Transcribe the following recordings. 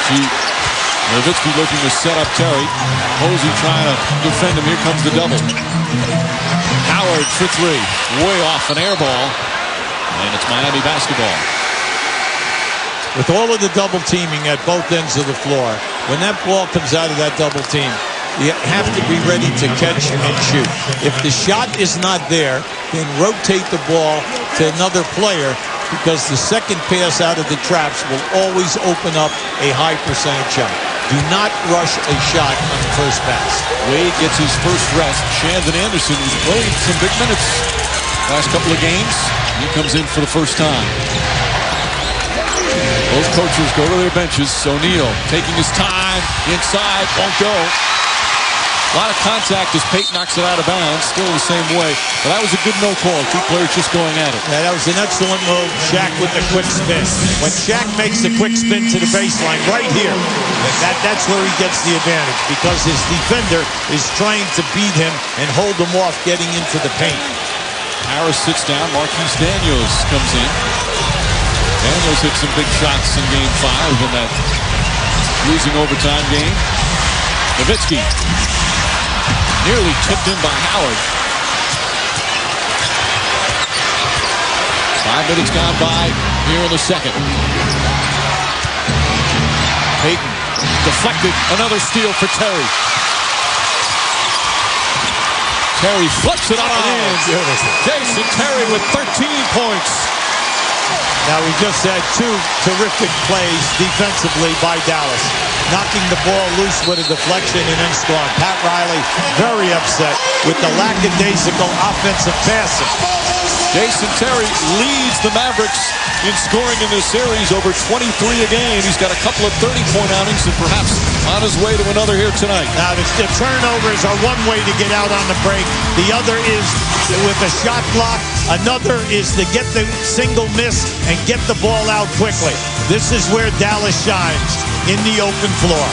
Nowitzki looking to set up Terry. Posey trying to defend him. Here comes the double. Howard for three. Way off, an air ball. And it's Miami basketball. With all of the double teaming at both ends of the floor, when that ball comes out of that double team, you have to be ready to catch and shoot. If the shot is not there, then rotate the ball to another player, because the second pass out of the traps will always open up a high percentage shot. Do not rush a shot on the first pass. Wade gets his first rest. Shandon Anderson, who's played some big minutes last couple of games. He comes in for the first time. Both coaches go to their benches. O'Neal taking his time inside, won't go. A lot of contact as Payton knocks it out of bounds. Still the same way. But that was a good no call. Two players just going at it. Yeah, that was an excellent move. Shaq with the quick spin. When Shaq makes the quick spin to the baseline right here, that's where he gets the advantage, because his defender is trying to beat him and hold him off getting into the paint. Harris sits down. Marquise Daniels comes in. Daniels hit some big shots in Game 5 in that losing overtime game. Nowitzki nearly tipped in by Howard. 5 minutes gone by here in the second. Payton deflected. Another steal for Terry. Terry flips it up and in. Jason Terry with 13 points. Now we just had two terrific plays defensively by Dallas. Knocking the ball loose with a deflection and then scoring. Pat Riley very upset with the lackadaisical offensive passing. Jason Terry leads the Mavericks in scoring in this series, over 23 a game. He's got a couple of 30-point outings and perhaps on his way to another here tonight. Now the turnovers are one way to get out on the break. The other is with a shot block. Another is to get the single miss and get the ball out quickly. This is where Dallas shines, in the open floor.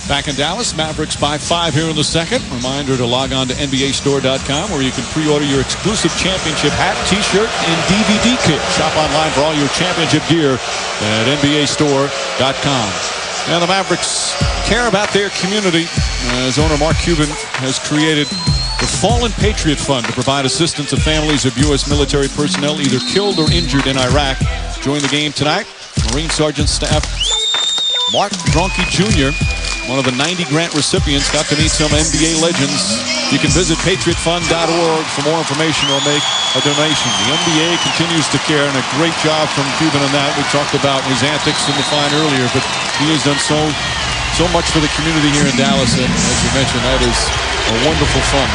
Back in Dallas, Mavericks by 5 here in the second. Reminder to log on to NBAstore.com, where you can pre-order your exclusive championship hat, t-shirt, and DVD kit. Shop online for all your championship gear at NBAstore.com. And the Mavericks care about their community, as owner Mark Cuban has created the Fallen Patriot Fund to provide assistance to families of U.S. military personnel either killed or injured in Iraq. Join the game tonight. Marine Sergeant Staff Mark Dronke Jr., one of the 90 grant recipients, got to meet some NBA legends. You can visit patriotfund.org for more information or make a donation. The NBA continues to care, and a great job from Cuban on that. We talked about his antics in the fine earlier, but he has done so much for the community here in Dallas, and as you mentioned, that is a wonderful fund.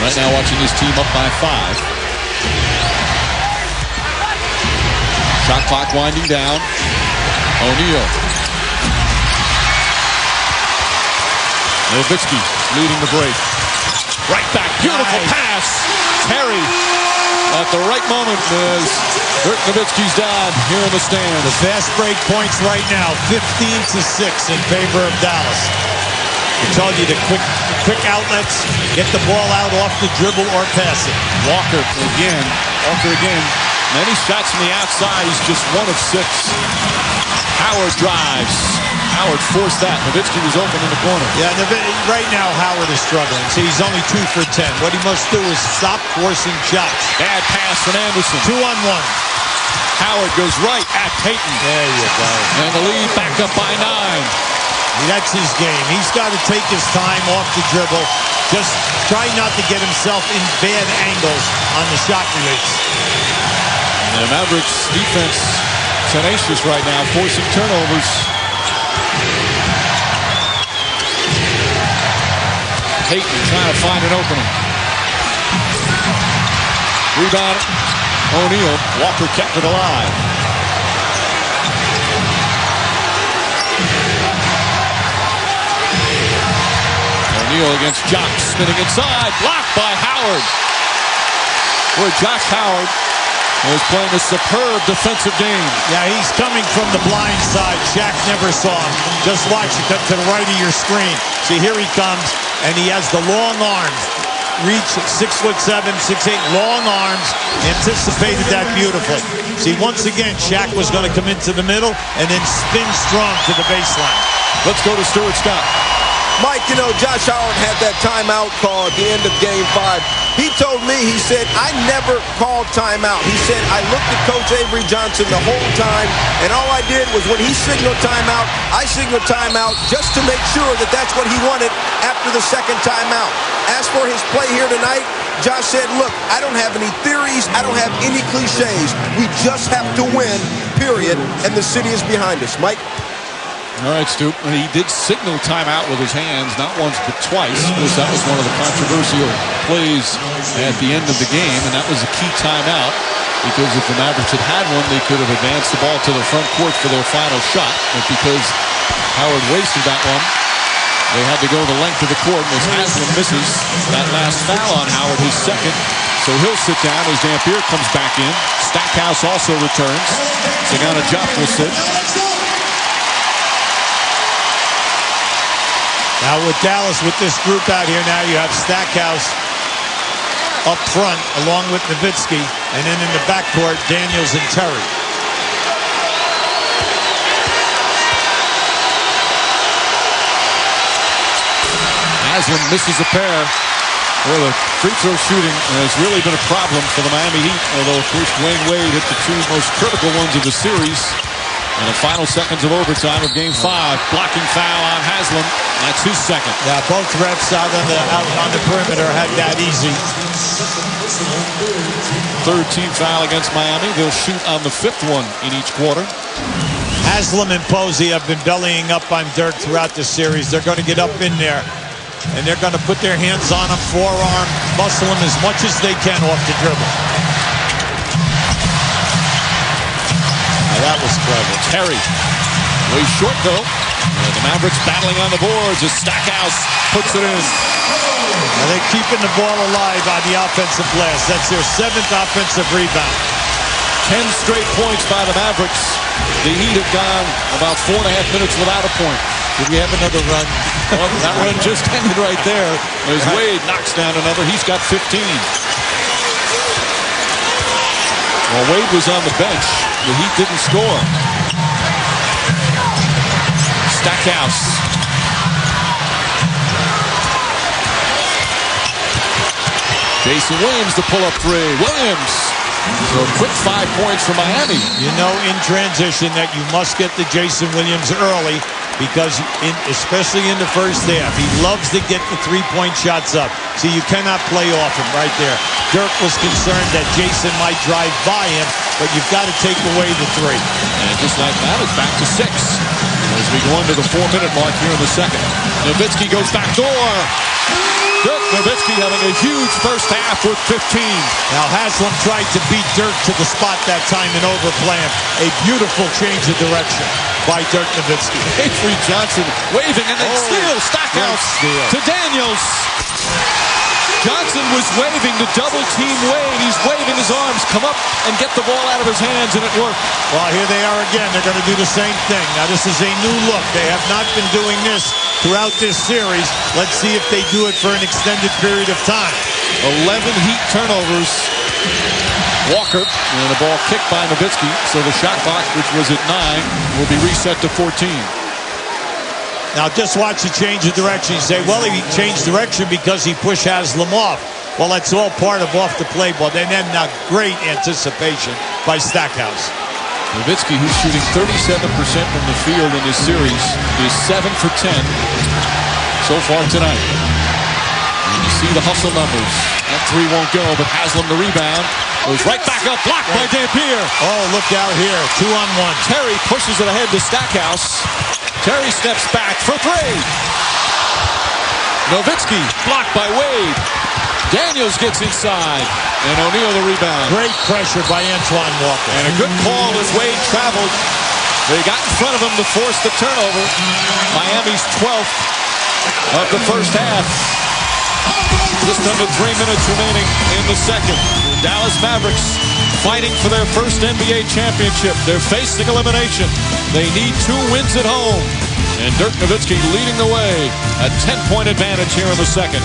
Right now watching his team up by 5. Shot clock winding down. O'Neal. Nowitzki leading the break. Right back. Beautiful pass. Terry at the right moment as Dirk Nowitzki's down here in the stand. The fast break points right now, 15-6 in favor of Dallas. I told you the quick outlets, get the ball out off the dribble or pass it. Walker again. Many shots from the outside. He's just 1 of 6. Howard drives. Howard forced that. Nowitzki was open in the corner. Yeah, right now Howard is struggling. See, he's only 2 for 10. What he must do is stop forcing shots. Bad pass from Anderson. 2-on-1. Howard goes right at Payton. There you go. And the lead back up by 9. That's his game. He's got to take his time off the dribble. Just try not to get himself in bad angles on the shot release. And the Mavericks defense tenacious right now, forcing turnovers. Payton trying to find an opening. Rebound. O'Neal. Walker kept it alive. O'Neal against Jock, spinning inside. Blocked by Howard. Boy, Jock Howard is playing a superb defensive game. Yeah, he's coming from the blind side. Shaq never saw him. Just watch it, cut to the right of your screen. See, here he comes, and he has the long arms. reach, 6'7", 6'8", long arms, anticipated that beautifully. See, once again, Shaq was going to come into the middle and then spin strong to the baseline. Let's go to Stuart Scott. Mike, you know, Josh Howard had that timeout call at the end of Game 5. He told me, he said, I never called timeout. He said, I looked at Coach Avery Johnson the whole time, and all I did was when he signaled timeout, I signaled timeout just to make sure that that's what he wanted after the second timeout. As for his play here tonight, Josh said, look, I don't have any theories. I don't have any cliches. We just have to win, period, and the city is behind us. Mike? All right, Stu. He did signal timeout with his hands, not once but twice, because that was one of the controversial plays at the end of the game, and that was a key timeout, because if the Mavericks had had one, they could have advanced the ball to the front court for their final shot. But because Howard wasted that one, they had to go the length of the court, and as Haslem misses that last foul on Howard, his second, so he'll sit down as Dampier comes back in. Stackhouse also returns. Sagana Diop will sit. Now with Dallas, with this group out here now, you have Stackhouse up front along with Nowitzki, and then in the backcourt, Daniels and Terry. Haslem misses a pair. Well, the free throw shooting has really been a problem for the Miami Heat, although of course Dwayne Wade hit the two most critical ones of the series. In the final seconds of overtime of Game 5, blocking foul on Haslem. That's his second. Yeah, both refs out on the perimeter had that easy. Third team foul against Miami. They'll shoot on the fifth one in each quarter. Haslem and Posey have been bellying up on Dirk throughout the series. They're going to get up in there, and they're going to put their hands on him, forearm, muscle him as much as they can off the dribble. That was clever. Terry, way short though. The Mavericks battling on the boards as Stackhouse puts it in. Now they're keeping the ball alive on the offensive glass. That's their 7th offensive rebound. 10 straight points by the Mavericks. The Heat have gone about 4.5 minutes without a point. Did we have another run? Well, that run just ended right there as Wade knocks down another. He's got 15. While Wade was on the bench, the Heat didn't score. Stackhouse. Jason Williams, the pull-up three. Williams. So a quick 5 points for Miami. You know in transition that you must get to Jason Williams early, because especially in the first half, he loves to get the three-point shots up. See, you cannot play off him right there. Dirk was concerned that Jason might drive by him, but you've got to take away the three. And just like that, it's back to 6 as we go into the 4-minute mark here in the second. Nowitzki goes back door. Dirk Nowitzki having a huge first half with 15. Now Haslem tried to beat Dirk to the spot that time and overplay him. A beautiful change of direction by Dirk Nowitzki. Avery Johnson waving, and then steal. Stackhouse to Daniels. Johnson was waving to double-team Wade. He's waving his arms. Come up and get the ball out of his hands, and it worked. Well, here they are again. They're going to do the same thing. Now, this is a new look. They have not been doing this throughout this series. Let's see if they do it for an extended period of time. 11 Heat turnovers. Walker, and the ball kicked by Nowitzki, so the shot clock, which was at 9, will be reset to 14. Now just watch the change of direction. You say, well, he changed direction because he pushed Haslem off. Well, that's all part of off the play ball. And then now great anticipation by Stackhouse. Nowitzki, who's shooting 37% from the field in this series, is 7 for 10 so far tonight. And you see the hustle numbers. That three won't go, but Haslem the rebound. Goes right back up, blocked by Dampier. Oh, look out here, 2-on-1. Terry pushes it ahead to Stackhouse. Terry steps back for three. Nowitzki blocked by Wade. Daniels gets inside, and O'Neal the rebound. Great pressure by Antoine Walker. And a good call as Wade traveled. They got in front of him to force the turnover. Miami's 12th of the first half. Just under 3 minutes remaining in the second. The Dallas Mavericks fighting for their first NBA championship. They're facing elimination. They need 2 wins at home. And Dirk Nowitzki leading the way. A 10-point advantage here in the second.